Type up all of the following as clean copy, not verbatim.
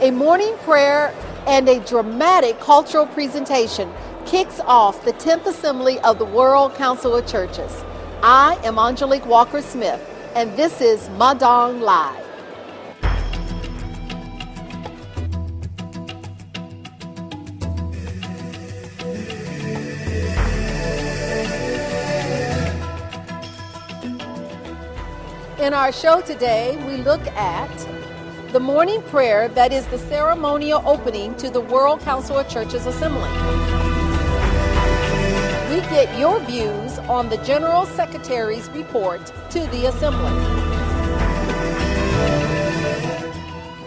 A morning prayer and a dramatic cultural presentation kicks off the 10th Assembly of the World Council of Churches. I am Angelique Walker-Smith, and this is Madang Live. In our show today, we look at the morning prayer that is the ceremonial opening to the World Council of Churches Assembly. We get your views on the General Secretary's report to the Assembly.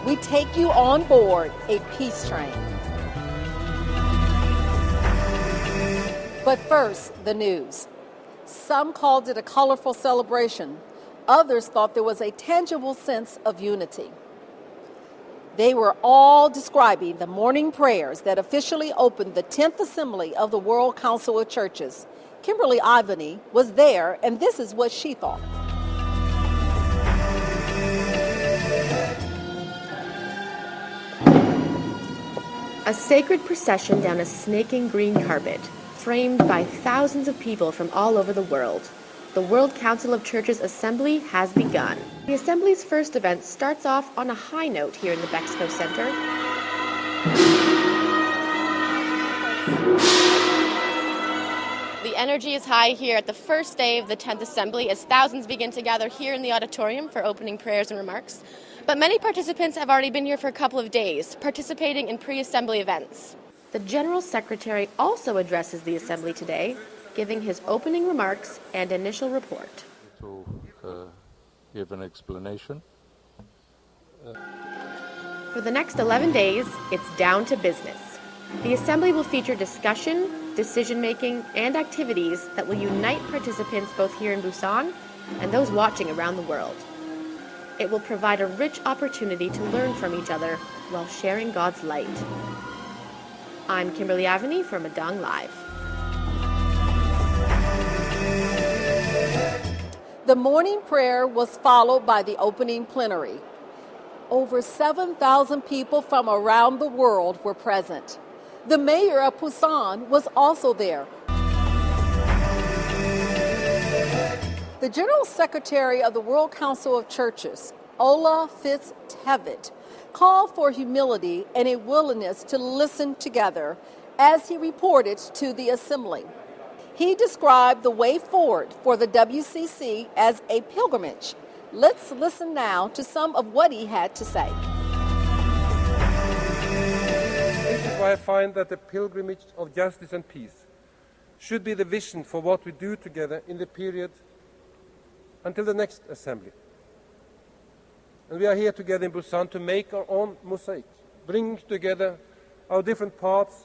We take you on board a peace train. But first, the news. Some called it a colorful celebration. Others thought there was a tangible sense of unity. They were all describing the morning prayers that officially opened the 10th Assembly of the World Council of Churches. Kimberly Ivany was there, and this is what she thought. A sacred procession down a snaking green carpet, framed by thousands of people from all over the world. The World Council of Churches Assembly has begun. The Assembly's first event starts off on a high note here in the Bexco Center. The energy is high here at the first day of the 10th Assembly as thousands begin to gather here in the auditorium for opening prayers and remarks. But many participants have already been here for a couple of days, participating in pre-assembly events. The General Secretary also addresses the Assembly today, giving his opening remarks and initial report. To give an explanation. For the next 11 days, it's down to business. The Assembly will feature discussion, decision-making, and activities that will unite participants both here in Busan and those watching around the world. It will provide a rich opportunity to learn from each other while sharing God's light. I'm Kimberly Ivany for Madang Live. The morning prayer was followed by the opening plenary. Over 7,000 people from around the world were present. The mayor of Busan was also there. The General Secretary of the World Council of Churches, Ola Fitz-Tevitt, called for humility and a willingness to listen together as he reported to the Assembly. He described the way forward for the WCC as a pilgrimage. Let's listen now to some of what he had to say. This is why I find that the pilgrimage of justice and peace should be the vision for what we do together in the period until the next assembly. And we are here together in Busan to make our own mosaic, bring together our different parts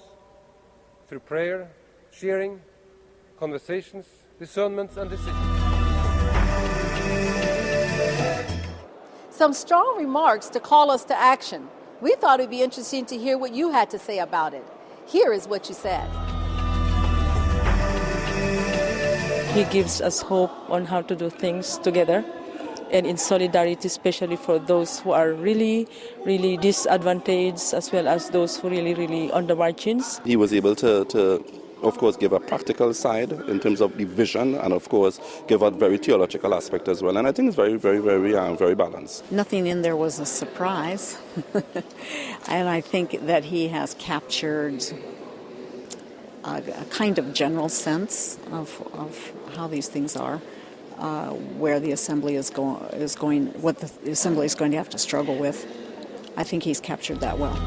through prayer, sharing, conversations, discernments, and decisions. Some strong remarks to call us to action. We thought it would be interesting to hear what you had to say about it. Here is what you said. He gives us hope on how to do things together and in solidarity, especially for those who are really, really disadvantaged, as well as those who really on the margins. He was able to of course, give a practical side in terms of the vision and, of course, give a very theological aspect as well. And I think it's very balanced. Nothing in there was a surprise. And I think that he has captured a kind of general sense of how these things are, where the Assembly is going, what the Assembly is going to have to struggle with. I think he's captured that well.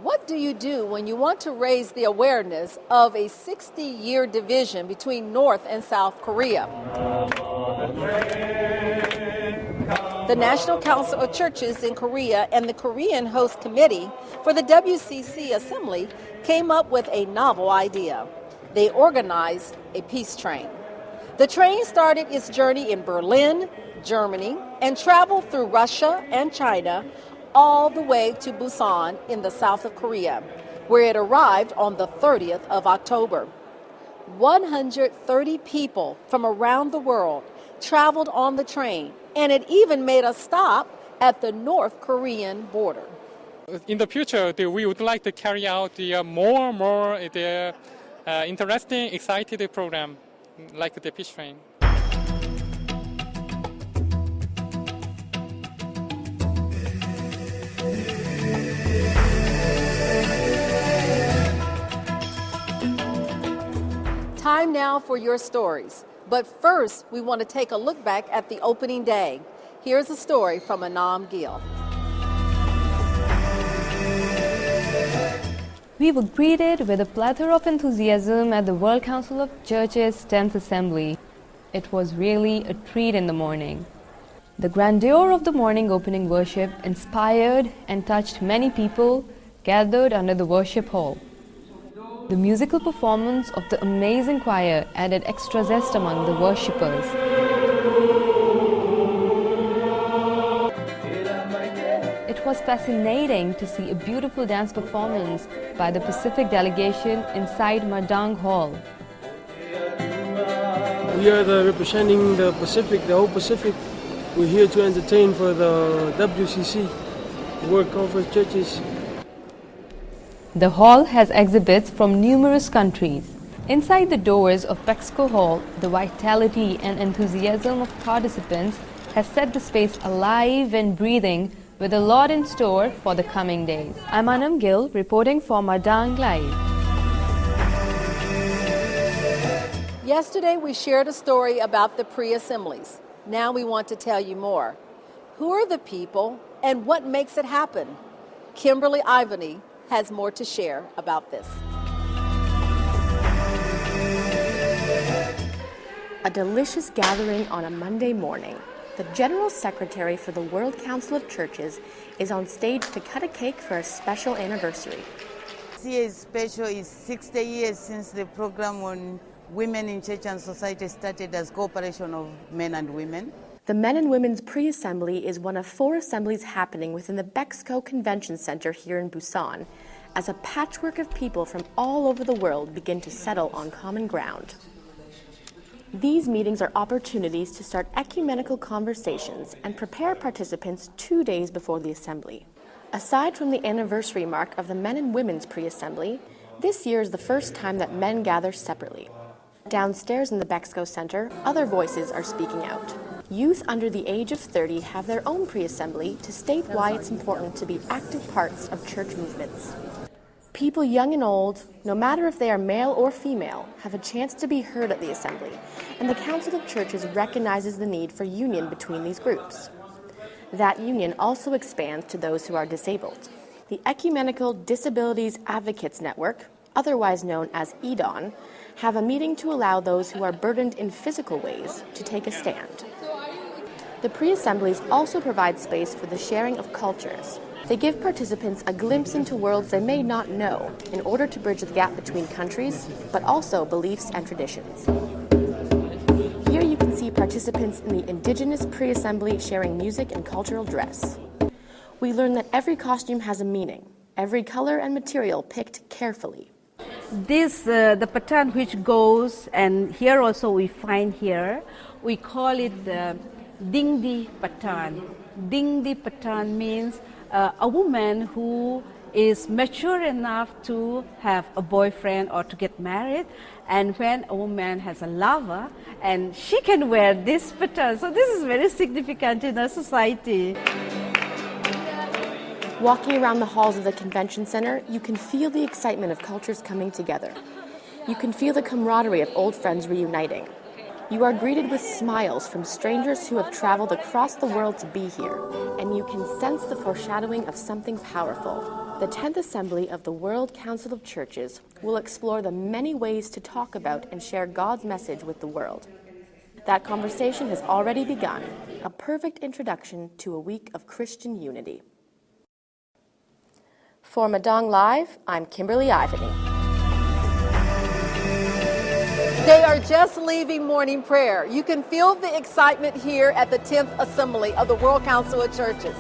What do you do when you want to raise the awareness of a 60-year division between North and South Korea? The National Council of Churches in Korea and the Korean Host Committee for the WCC Assembly came up with a novel idea. They organized a peace train. The train started its journey in Berlin, Germany, and traveled through Russia and China all the way to Busan in the south of Korea, where it arrived on the 30th of October. 130 people from around the world traveled on the train, and it even made a stop at the North Korean border. In the future, we would like to carry out the more interesting, exciting program like the peace train. Time now for your stories. But first, we want to take a look back at the opening day. Here's a story from Anam Gill. We were greeted with a plethora of enthusiasm at the World Council of Churches 10th Assembly. It was really a treat in the morning. The grandeur of the morning opening worship inspired and touched many people gathered under the worship hall. The musical performance of the amazing choir added extra zest among the worshippers. It was fascinating to see a beautiful dance performance by the Pacific delegation inside Madang Hall. We are representing the Pacific, the whole Pacific. We're here to entertain for the WCC, World Conference Churches. The hall has exhibits from numerous countries. Inside the doors of Pexco Hall, the vitality and enthusiasm of participants has set the space alive and breathing with a lot in store for the coming days. I'm Anam Gill reporting for Madang Live. Yesterday we shared a story about the pre-assemblies. Now we want to tell you more. Who are the people and what makes it happen? Kimberly Ivany has more to share about this. A delicious gathering on a Monday morning. The General Secretary for the World Council of Churches is on stage to cut a cake for a special anniversary. This year is special. It's 60 years since the program on women in church and society started as cooperation of men and women. The Men and Women's Pre-Assembly is one of 4 assemblies happening within the Bexco Convention Center here in Busan, as a patchwork of people from all over the world begin to settle on common ground. These meetings are opportunities to start ecumenical conversations and prepare participants 2 days before the assembly. Aside from the anniversary mark of the Men and Women's Pre-Assembly, this year is the first time that men gather separately. Downstairs in the Bexco Center, other voices are speaking out. Youth under the age of 30 have their own pre-assembly to state why it's important to be active parts of church movements. People young and old, no matter if they are male or female, have a chance to be heard at the assembly, and the Council of Churches recognizes the need for union between these groups. That union also expands to those who are disabled. The Ecumenical Disabilities Advocates Network, otherwise known as EDON, have a meeting to allow those who are burdened in physical ways to take a stand. The pre-assemblies also provide space for the sharing of cultures. They give participants a glimpse into worlds they may not know in order to bridge the gap between countries, but also beliefs and traditions. Here you can see participants in the Indigenous pre-assembly sharing music and cultural dress. We learn that every costume has a meaning, every color and material picked carefully. This, the pattern which goes, and here also we find here, we call it the Dingdi pattern. Dingdi pattern means a woman who is mature enough to have a boyfriend or to get married, and when a woman has a lover, and she can wear this pattern. So this is very significant in our society. Walking around the halls of the convention center, you can feel the excitement of cultures coming together. You can feel the camaraderie of old friends reuniting. You are greeted with smiles from strangers who have traveled across the world to be here, and you can sense the foreshadowing of something powerful. The 10th Assembly of the World Council of Churches will explore the many ways to talk about and share God's message with the world. That conversation has already begun, a perfect introduction to a week of Christian unity. For Madang Live, I'm Kimberly Ivany. They are just leaving morning prayer. You can feel the excitement here at the 10th Assembly of the World Council of Churches.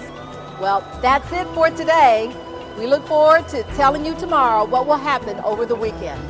Well, that's it for today. We look forward to telling you tomorrow what will happen over the weekend.